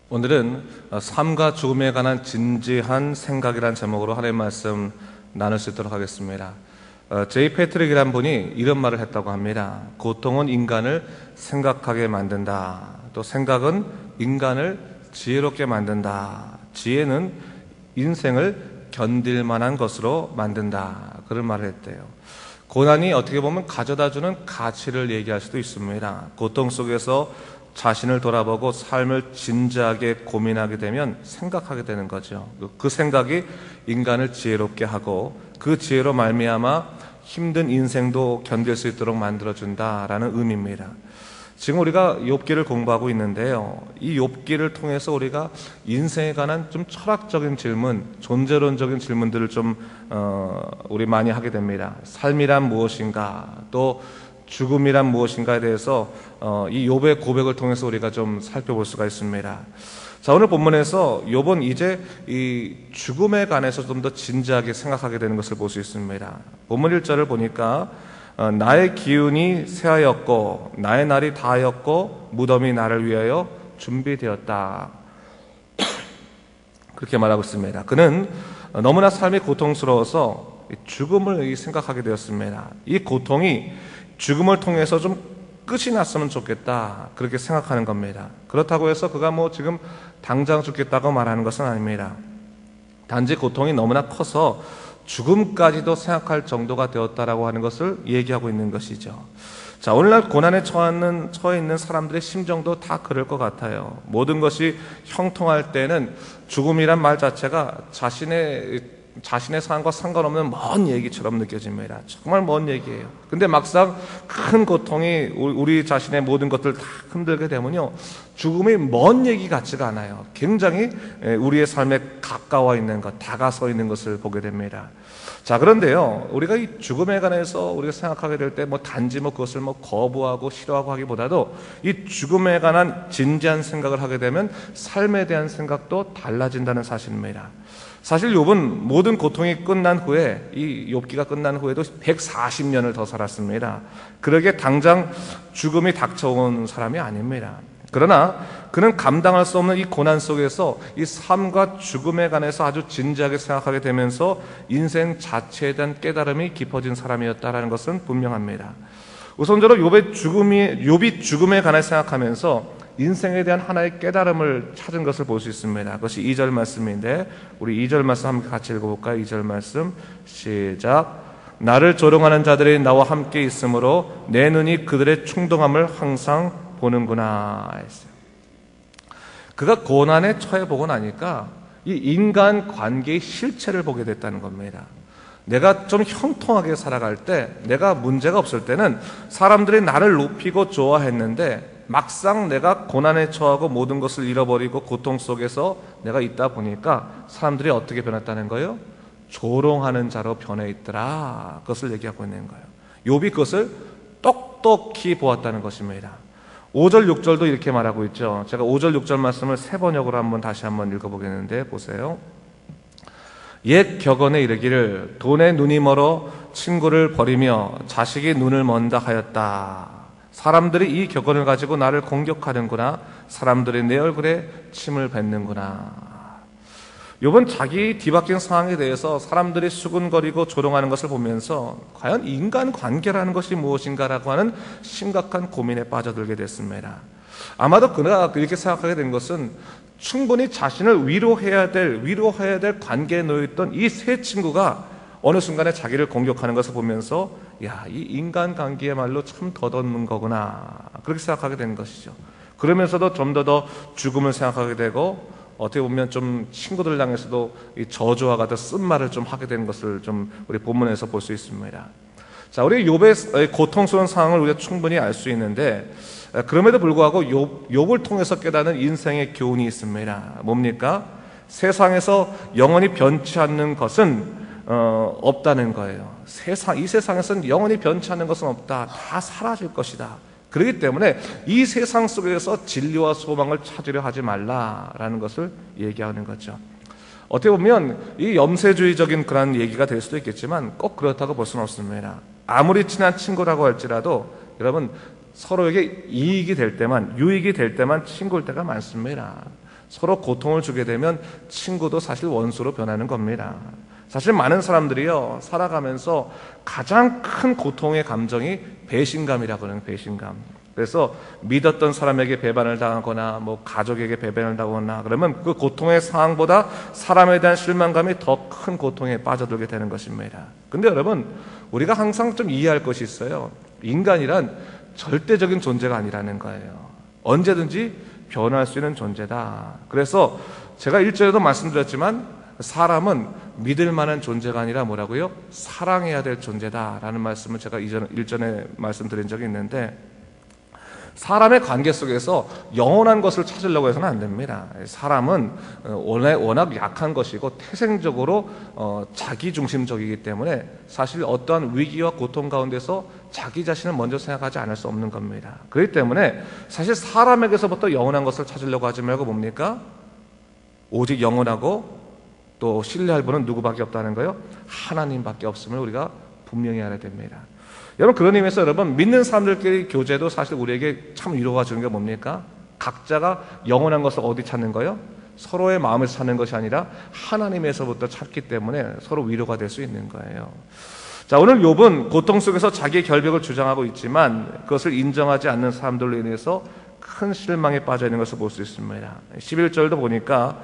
오늘은 삶과 죽음에 관한 진지한 생각이라는 제목으로 하나님의 말씀 나눌 수 있도록 하겠습니다. 제이 패트릭이라는 분이 이런 말을 했다고 합니다. 고통은 인간을 생각하게 만든다. 또 생각은 인간을 지혜롭게 만든다. 지혜는 인생을 견딜 만한 것으로 만든다. 그런 말을 했대요. 고난이 어떻게 보면 가져다주는 가치를 얘기할 수도 있습니다. 고통 속에서 자신을 돌아보고 삶을 진지하게 고민하게 되면 생각하게 되는 거죠. 그 생각이 인간을 지혜롭게 하고 그 지혜로 말미암아 힘든 인생도 견딜 수 있도록 만들어준다라는 의미입니다. 지금 우리가 욥기를 공부하고 있는데요. 이 욥기를 통해서 우리가 인생에 관한 좀 철학적인 질문, 존재론적인 질문들을 좀 우리 많이 하게 됩니다. 삶이란 무엇인가, 또 죽음이란 무엇인가에 대해서 이 욥의 고백을 통해서 우리가 좀 살펴볼 수가 있습니다. 자, 오늘 본문에서 욥은 이제 이 죽음에 관해서 좀 더 진지하게 생각하게 되는 것을 볼 수 있습니다. 본문 1절을 보니까 나의 기운이 새하였고 나의 날이 다하였고 무덤이 나를 위하여 준비되었다. 그렇게 말하고 있습니다. 그는 너무나 삶이 고통스러워서 죽음을 생각하게 되었습니다. 이 고통이 죽음을 통해서 좀 끝이 났으면 좋겠다, 그렇게 생각하는 겁니다. 그렇다고 해서 그가 지금 당장 죽겠다고 말하는 것은 아닙니다. 단지 고통이 너무나 커서 죽음까지도 생각할 정도가 되었다라고 하는 것을 얘기하고 있는 것이죠. 자, 오늘날 고난에 처해 있는 사람들의 심정도 다 그럴 것 같아요. 모든 것이 형통할 때는 죽음이란 말 자체가 자신의 상황과 상관없는 먼 얘기처럼 느껴집니다. 정말 먼 얘기예요. 근데 막상 큰 고통이 우리 자신의 모든 것들을 다 흔들게 되면요, 죽음이 먼 얘기 같지가 않아요. 굉장히 우리의 삶에 가까워 있는 것, 다가서 있는 것을 보게 됩니다. 자, 그런데요, 우리가 이 죽음에 관해서 우리가 생각하게 될 때 단지 그것을 거부하고 싫어하고 하기보다도 이 죽음에 관한 진지한 생각을 하게 되면 삶에 대한 생각도 달라진다는 사실입니다. 사실 욥은 모든 고통이 끝난 후에, 이 욥기가 끝난 후에도 140년을 더 살았습니다. 그러게 당장 죽음이 닥쳐온 사람이 아닙니다. 그러나 그는 감당할 수 없는 이 고난 속에서 이 삶과 죽음에 관해서 아주 진지하게 생각하게 되면서 인생 자체에 대한 깨달음이 깊어진 사람이었다는 것은 분명합니다. 우선적으로 욥이 죽음에 관해 생각하면서 인생에 대한 하나의 깨달음을 찾은 것을 볼 수 있습니다. 그것이 2절 말씀인데, 우리 2절 말씀 함께 같이 읽어볼까요? 2절 말씀 시작. 나를 조롱하는 자들이 나와 함께 있으므로 내 눈이 그들의 충동함을 항상 보는구나 했어요. 그가 고난에 처해보고 나니까 이 인간 관계의 실체를 보게 됐다는 겁니다. 내가 좀 형통하게 살아갈 때, 내가 문제가 없을 때는 사람들이 나를 높이고 좋아했는데, 막상 내가 고난에 처하고 모든 것을 잃어버리고 고통 속에서 내가 있다 보니까 사람들이 어떻게 변했다는 거예요? 조롱하는 자로 변해 있더라. 그것을 얘기하고 있는 거예요. 욥이 그것을 똑똑히 보았다는 것입니다. 5절 6절도 이렇게 말하고 있죠. 제가 5절 6절 말씀을 세 번역으로 다시 한번 읽어보겠는데 보세요. 옛 격언에 이르기를 돈에 눈이 멀어 친구를 버리며 자식이 눈을 먼다 하였다. 사람들이 이 격언을 가지고 나를 공격하는구나. 사람들이 내 얼굴에 침을 뱉는구나. 욥은 자기 뒤바뀐 상황에 대해서 사람들이 수군거리고 조롱하는 것을 보면서 과연 인간관계라는 것이 무엇인가라고 하는 심각한 고민에 빠져들게 됐습니다. 아마도 그가 이렇게 생각하게 된 것은 충분히 자신을 위로해야 될 관계에 놓여있던 이 세 친구가 어느 순간에 자기를 공격하는 것을 보면서 이 인간관계야말로 참 덧없는 거구나, 그렇게 생각하게 되는 것이죠. 그러면서도 좀 더 죽음을 생각하게 되고, 어떻게 보면 좀 친구들 향해서도 이 저주와 같은 쓴말을 좀 하게 되는 것을 좀 우리 본문에서 볼 수 있습니다. 자, 우리 욥의 고통스러운 상황을 우리가 충분히 알 수 있는데, 그럼에도 불구하고 욥을 통해서 깨닫는 인생의 교훈이 있습니다. 뭡니까? 세상에서 영원히 변치 않는 것은 없다는 거예요. 이 세상에서는 영원히 변치 않는 것은 없다. 다 사라질 것이다. 그렇기 때문에 이 세상 속에서 진리와 소망을 찾으려 하지 말라라는 것을 얘기하는 거죠. 어떻게 보면 이 염세주의적인 그런 얘기가 될 수도 있겠지만 꼭 그렇다고 볼 수는 없습니다. 아무리 친한 친구라고 할지라도 여러분, 서로에게 유익이 될 때만 친구일 때가 많습니다. 서로 고통을 주게 되면 친구도 사실 원수로 변하는 겁니다. 사실 많은 사람들이요, 살아가면서 가장 큰 고통의 감정이 배신감이라고 하는 배신감. 그래서 믿었던 사람에게 배반을 당하거나 가족에게 배반을 당하거나 그러면 그 고통의 상황보다 사람에 대한 실망감이 더 큰 고통에 빠져들게 되는 것입니다. 근데 여러분, 우리가 항상 좀 이해할 것이 있어요. 인간이란 절대적인 존재가 아니라는 거예요. 언제든지 변할 수 있는 존재다. 그래서 제가 1절에도 말씀드렸지만 사람은 믿을 만한 존재가 아니라 뭐라고요? 사랑해야 될 존재다라는 말씀을 제가 일전에 말씀드린 적이 있는데, 사람의 관계 속에서 영원한 것을 찾으려고 해서는 안 됩니다. 사람은 워낙 약한 것이고 태생적으로 자기중심적이기 때문에 사실 어떠한 위기와 고통 가운데서 자기 자신을 먼저 생각하지 않을 수 없는 겁니다. 그렇기 때문에 사실 사람에게서부터 영원한 것을 찾으려고 하지 말고 뭡니까? 오직 영원하고 또 신뢰할 분은 누구밖에 없다는 거예요? 하나님밖에 없음을 우리가 분명히 알아야 됩니다. 여러분, 그런 의미에서 여러분, 믿는 사람들끼리 교제도 사실 우리에게 참 위로가 주는 게 뭡니까? 각자가 영원한 것을 어디 찾는 거예요? 서로의 마음을 찾는 것이 아니라 하나님에서부터 찾기 때문에 서로 위로가 될 수 있는 거예요. 자, 오늘 욥은 고통 속에서 자기의 결백을 주장하고 있지만 그것을 인정하지 않는 사람들로 인해서 큰 실망에 빠져 있는 것을 볼 수 있습니다. 11절도 보니까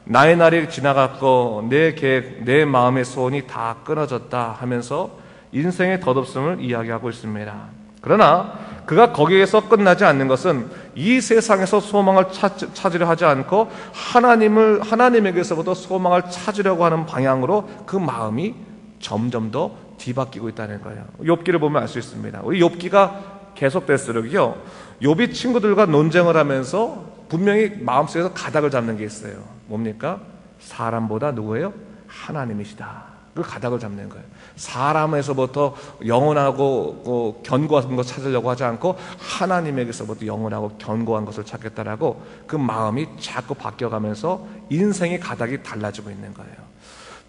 나의 날이 지나갔고 내 계획, 내 마음의 소원이 다 끊어졌다 하면서 인생의 덧없음을 이야기하고 있습니다. 그러나 그가 거기에서 끝나지 않는 것은 이 세상에서 소망을 찾으려 하지 않고 하나님에게서부터 소망을 찾으려고 하는 방향으로 그 마음이 점점 더 뒤바뀌고 있다는 거예요. 욥기를 보면 알 수 있습니다. 우리 욥기가 계속될수록요, 욥이 친구들과 논쟁을 하면서 분명히 마음속에서 가닥을 잡는 게 있어요. 뭡니까? 사람보다 누구예요? 하나님이시다. 그 가닥을 잡는 거예요. 사람에서부터 영원하고 견고한 것 찾으려고 하지 않고 하나님에게서부터 영원하고 견고한 것을 찾겠다라고 그 마음이 자꾸 바뀌어가면서 인생의 가닥이 달라지고 있는 거예요.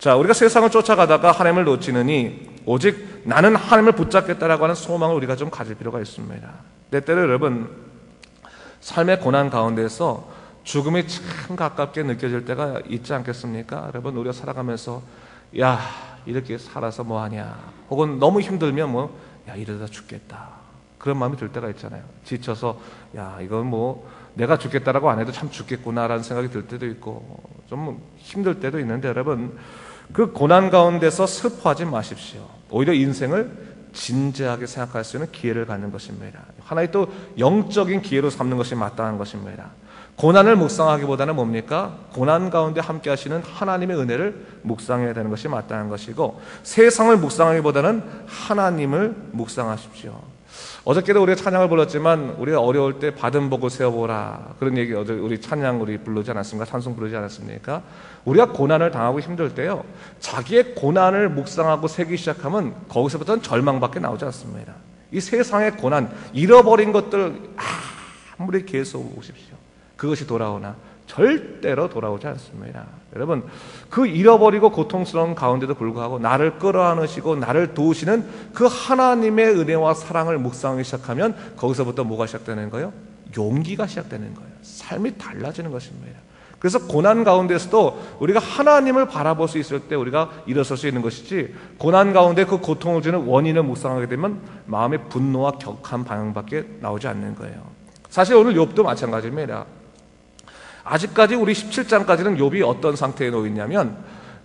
자, 우리가 세상을 쫓아가다가 하나님을 놓치느니 오직 나는 하나님을 붙잡겠다라고 하는 소망을 우리가 좀 가질 필요가 있습니다. 때때로 여러분, 삶의 고난 가운데서 죽음이 참 가깝게 느껴질 때가 있지 않겠습니까? 여러분, 우리가 살아가면서 야, 이렇게 살아서 뭐하냐, 혹은 너무 힘들면 야, 이러다 죽겠다, 그런 마음이 들 때가 있잖아요. 지쳐서 야, 이건 내가 죽겠다라고 안 해도 참 죽겠구나라는 생각이 들 때도 있고 좀 힘들 때도 있는데, 여러분, 그 고난 가운데서 슬퍼하지 마십시오. 오히려 인생을 진지하게 생각할 수 있는 기회를 갖는 것입니다. 하나의 또 영적인 기회로 삼는 것이 마땅한 것입니다. 고난을 묵상하기보다는 뭡니까? 고난 가운데 함께 하시는 하나님의 은혜를 묵상해야 되는 것이 마땅한 것이고, 세상을 묵상하기보다는 하나님을 묵상하십시오. 어저께도 우리가 찬양을 불렀지만 우리가 어려울 때 받은 복을 세워보라, 그런 얘기 어제 우리 찬양 우리 부르지 않았습니까? 찬송 부르지 않았습니까? 우리가 고난을 당하고 힘들 때요, 자기의 고난을 묵상하고 세기 시작하면 거기서부터는 절망밖에 나오지 않습니다. 이 세상의 고난, 잃어버린 것들 아무리 계속 오십시오, 그것이 돌아오나 절대로 돌아오지 않습니다. 여러분, 그 잃어버리고 고통스러운 가운데도 불구하고 나를 끌어안으시고 나를 도우시는 그 하나님의 은혜와 사랑을 묵상하기 시작하면 거기서부터 뭐가 시작되는 거예요? 용기가 시작되는 거예요. 삶이 달라지는 것입니다. 그래서 고난 가운데서도 우리가 하나님을 바라볼 수 있을 때 우리가 일어설 수 있는 것이지, 고난 가운데 그 고통을 주는 원인을 묵상하게 되면 마음의 분노와 격한 방향밖에 나오지 않는 거예요. 사실 오늘 욥도 마찬가지입니다. 아직까지 우리 17장까지는 욥이 어떤 상태에 놓여 있냐면,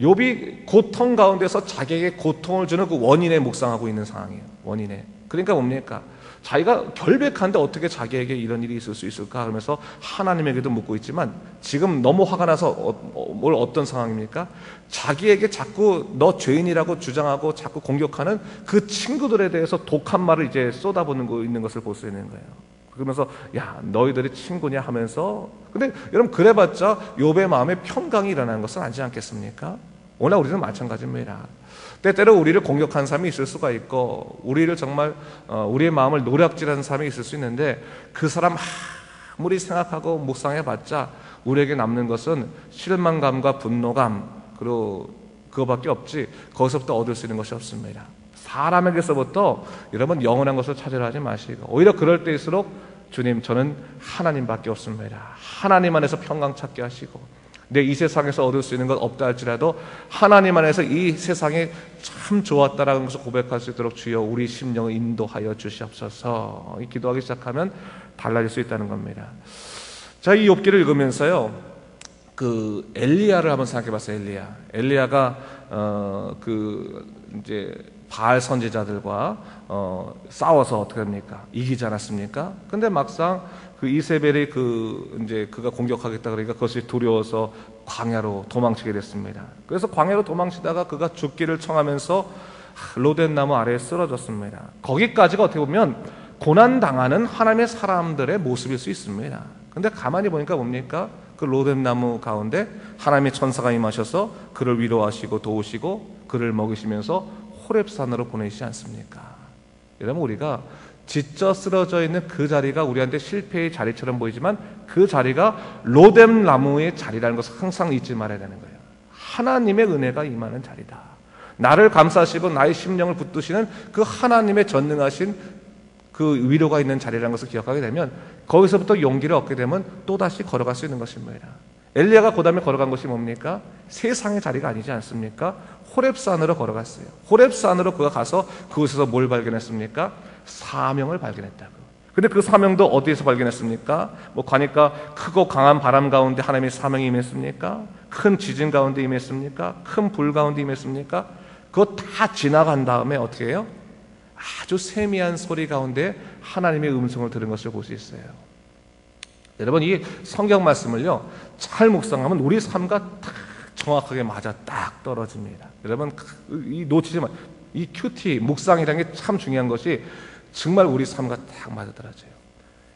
욥이 고통 가운데서 자기에게 고통을 주는 그 원인에 묵상하고 있는 상황이에요. 원인에. 그러니까 뭡니까? 자기가 결백한데 어떻게 자기에게 이런 일이 있을 수 있을까 하면서 하나님에게도 묻고 있지만, 지금 너무 화가 나서 어떤 상황입니까? 자기에게 자꾸 너 죄인이라고 주장하고 자꾸 공격하는 그 친구들에 대해서 독한 말을 이제 쏟아붓는 있는 것을 볼 수 있는 거예요. 그러면서 야, 너희들이 친구냐 하면서. 근데 여러분, 그래봤자 욥의 마음에 평강이 일어나는 것은 아니지 않겠습니까? 오늘 우리는 마찬가지입니다. 때때로 우리를 공격하는 사람이 있을 수가 있고, 우리를 정말 우리의 마음을 노략질하는 사람이 있을 수 있는데, 그 사람 아무리 생각하고 묵상해봤자 우리에게 남는 것은 실망감과 분노감, 그리고 그거밖에 없지 거기서부터 얻을 수 있는 것이 없습니다. 사람에게서부터 여러분 영원한 것을 찾으려 하지 마시고, 오히려 그럴 때일수록 주님, 저는 하나님밖에 없습니다. 하나님 안에서 평강 찾게 하시고 내 이 세상에서 얻을 수 있는 것 없다 할지라도 하나님 안에서 이 세상이 참 좋았다라는 것을 고백할 수 있도록 주여 우리 심령을 인도하여 주시옵소서. 이 기도하기 시작하면 달라질 수 있다는 겁니다. 자, 이 욥기를 읽으면서요, 그 엘리야를 한번 생각해봤어요. 엘리야가 이제 바알 선지자들과 싸워서 어떻게 합니까? 이기지 않았습니까? 근데 막상 그 이세벨이 이제 그가 공격하겠다 그러니까 그것이 두려워서 광야로 도망치게 됐습니다. 그래서 광야로 도망치다가 그가 죽기를 청하면서 로덴 나무 아래에 쓰러졌습니다. 거기까지가 어떻게 보면 고난 당하는 하나님의 사람들의 모습일 수 있습니다. 근데 가만히 보니까 뭡니까? 그 로덴 나무 가운데 하나님의 천사가 임하셔서 그를 위로하시고 도우시고 그를 먹이시면서 호렙산으로 보내시지 않습니까? 여러분, 우리가 지쳐 쓰러져 있는 그 자리가 우리한테 실패의 자리처럼 보이지만 그 자리가 로뎀 나무의 자리라는 것을 항상 잊지 말아야 되는 거예요. 하나님의 은혜가 임하는 자리다. 나를 감싸시고 나의 심령을 붙드시는 그 하나님의 전능하신 그 위로가 있는 자리라는 것을 기억하게 되면 거기서부터 용기를 얻게 되면 또다시 걸어갈 수 있는 것입니다. 엘리야가 그 다음에 걸어간 것이 뭡니까? 세상의 자리가 아니지 않습니까? 호렙산으로 걸어갔어요. 호렙산으로 그가 가서 그곳에서 뭘 발견했습니까? 사명을 발견했다고. 근데 그 사명도 어디에서 발견했습니까? 뭐 가니까 크고 강한 바람 가운데 하나님의 사명이 임했습니까? 큰 지진 가운데 임했습니까? 큰 불 가운데 임했습니까? 그거 다 지나간 다음에 어떻게 해요? 아주 세미한 소리 가운데 하나님의 음성을 들은 것을 볼 수 있어요. 여러분, 이 성경 말씀을요 잘 묵상하면 우리 삶과 딱 정확하게 맞아 딱 떨어집니다. 여러분, 이 놓치지 마. 이 큐티 묵상이라는 게 참 중요한 것이 정말 우리 삶과 딱 맞아 떨어져요.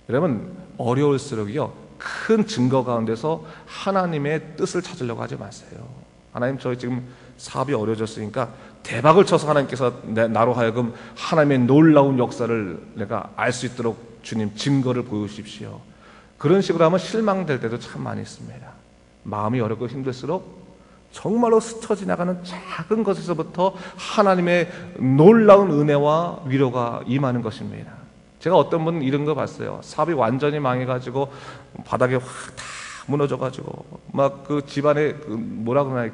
여러분, 어려울수록요 큰 증거 가운데서 하나님의 뜻을 찾으려고 하지 마세요. 하나님, 저희 지금 사업이 어려워졌으니까 대박을 쳐서 하나님께서 나로 하여금 하나님의 놀라운 역사를 내가 알 수 있도록 주님 증거를 보여주십시오. 그런 식으로 하면 실망될 때도 참 많이 있습니다. 마음이 어렵고 힘들수록 정말로 스쳐 지나가는 작은 것에서부터 하나님의 놀라운 은혜와 위로가 임하는 것입니다. 제가 어떤 분은 이런 거 봤어요. 사업이 완전히 망해가지고 바닥에 확 다 무너져가지고 막 그 집안에 뭐라 그러나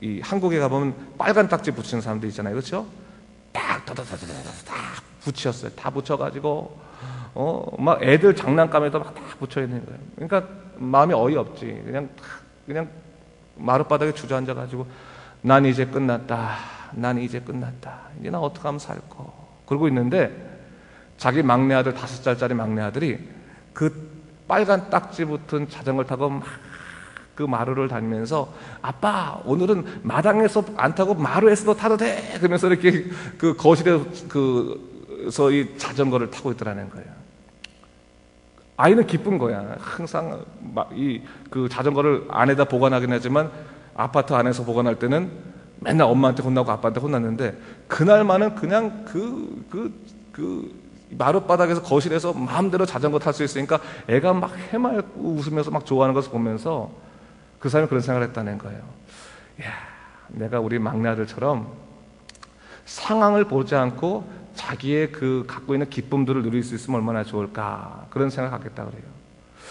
이 한국에 가보면 빨간 딱지 붙이는 사람들 있잖아요, 그렇죠? 딱 붙였어요. 다 붙여가지고 막 애들 장난감에도 막 다 붙여 있는 거예요. 그러니까 마음이 어이없지. 그냥 마룻바닥에 주저앉아가지고 난 이제 끝났다. 난 이제 끝났다. 이제 나 어떻게 하면 살고. 그러고 있는데 자기 막내 아들 5살짜리 막내 아들이 그 빨간 딱지 붙은 자전거를 타고 막 그 마루를 다니면서 아빠 오늘은 마당에서 안 타고 마루에서도 타도 돼. 그러면서 이렇게 그 거실에서 이 자전거를 타고 있더라는 거예요. 아이는 기쁜 거야. 항상 그 자전거를 안에다 보관하긴 하지만 아파트 안에서 보관할 때는 맨날 엄마한테 혼나고 아빠한테 혼났는데 그날만은 그냥 마룻바닥에서 거실에서 마음대로 자전거 탈 수 있으니까 애가 막 해맑고 웃으면서 막 좋아하는 것을 보면서 그 사람이 그런 생각을 했다는 거예요. 야, 내가 우리 막내 아들처럼 상황을 보지 않고 자기의 그 갖고 있는 기쁨들을 누릴 수 있으면 얼마나 좋을까, 그런 생각을 갖겠다 그래요.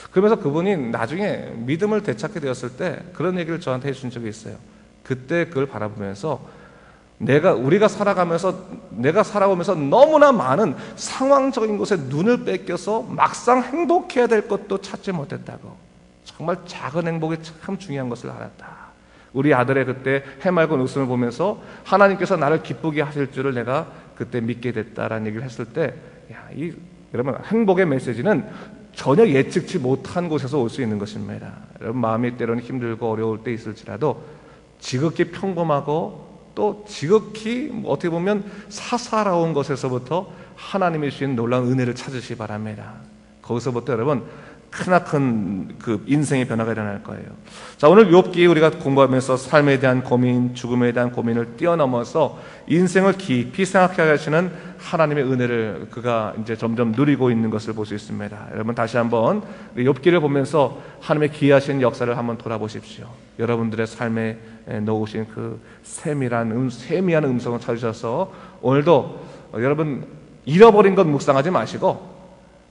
그러면서 그분이 나중에 믿음을 되찾게 되었을 때 그런 얘기를 저한테 해준 적이 있어요. 그때 그걸 바라보면서 우리가 살아가면서 너무나 많은 상황적인 것에 눈을 뺏겨서 막상 행복해야 될 것도 찾지 못했다고. 정말 작은 행복이 참 중요한 것을 알았다. 우리 아들의 그때 해맑은 웃음을 보면서 하나님께서 나를 기쁘게 하실 줄을 내가 그때 믿게 됐다라는 얘기를 했을 때, 여러분, 행복의 메시지는 전혀 예측치 못한 곳에서 올 수 있는 것입니다. 여러분, 마음이 때로는 힘들고 어려울 때 있을지라도 지극히 평범하고 또 지극히 어떻게 보면 사사로운 것에서부터 하나님이 주신 놀라운 은혜를 찾으시기 바랍니다. 거기서부터 여러분 크나큰 그 인생의 변화가 일어날 거예요. 자, 오늘 욥기 우리가 공부하면서 삶에 대한 고민, 죽음에 대한 고민을 뛰어넘어서 인생을 깊이 생각하게 하시는 하나님의 은혜를 그가 이제 점점 누리고 있는 것을 볼 수 있습니다. 여러분, 다시 한번 욥기를 보면서 하나님의 기이하신 역사를 한번 돌아보십시오. 여러분들의 삶에 놓으신 그 세미한 음성을 찾으셔서 오늘도 여러분 잃어버린 것 묵상하지 마시고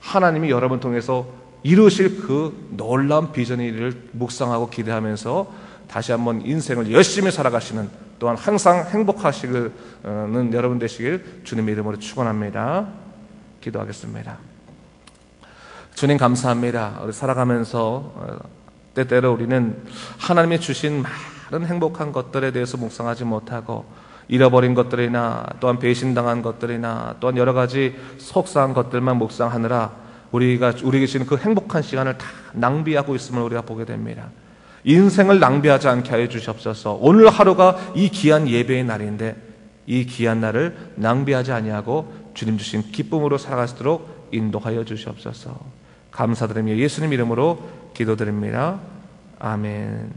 하나님이 여러분 통해서 이루실 그 놀라운 비전을 묵상하고 기대하면서 다시 한번 인생을 열심히 살아가시는, 또한 항상 행복하시는 여러분 되시길 주님의 이름으로 축원합니다. 기도하겠습니다. 주님 감사합니다. 우리 살아가면서 때때로 우리는 하나님이 주신 많은 행복한 것들에 대해서 묵상하지 못하고 잃어버린 것들이나 또한 배신당한 것들이나 또한 여러 가지 속상한 것들만 묵상하느라 우리에게 주신 그 행복한 시간을 다 낭비하고 있음을 우리가 보게 됩니다. 인생을 낭비하지 않게 하여 주시옵소서. 오늘 하루가 이 귀한 예배의 날인데 이 귀한 날을 낭비하지 아니하고 주님 주신 기쁨으로 살아갈 수 있도록 인도하여 주시옵소서. 감사드리며 예수님 이름으로 기도드립니다. 아멘.